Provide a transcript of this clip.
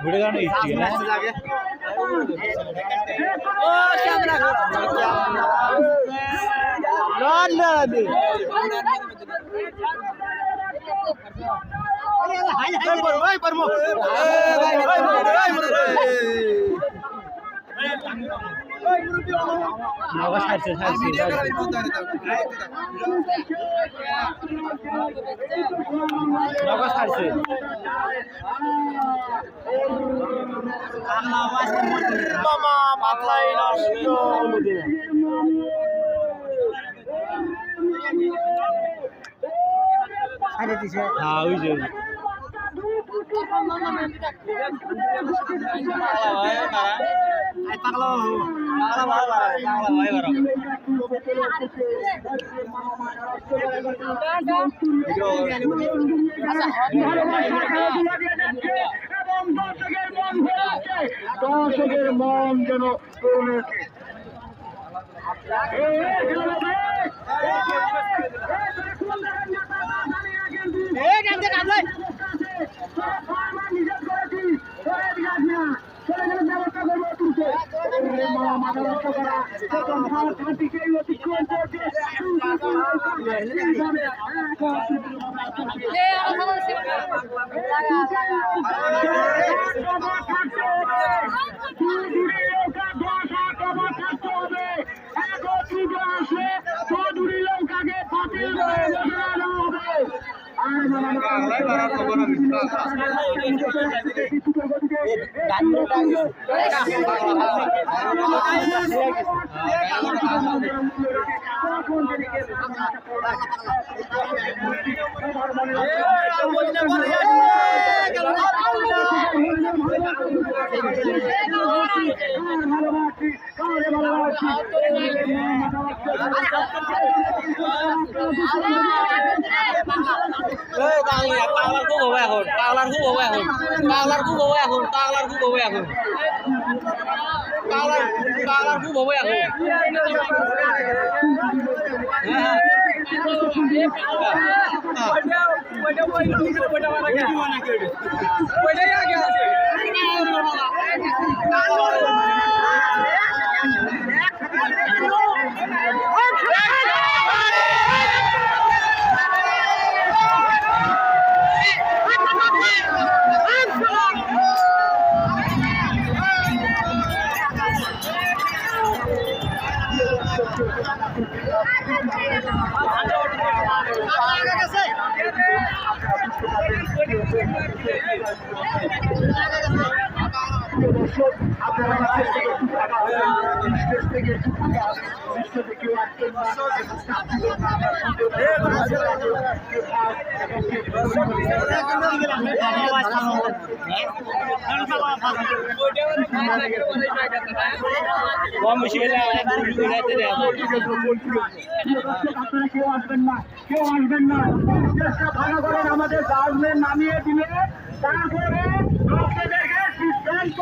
ঘুরে যাওয়ার ইচ্ছে না মাথায় নষ্ট হ্যাঁ ওই যে দর্শকের মন যেন পাগলার খুব হবে এখন পাগলার খুব হবে এখন পাগলার খুব হবে এখন পাগলার খুব হবে এখন পাগলার খুব হবে এখন কম বেশি হলে কেউ আসবেন না ভালো করেন আমাদের গার্ডম্যান নামিয়ে দিলে তারপরে আপনাদেরকে সিদ্ধান্ত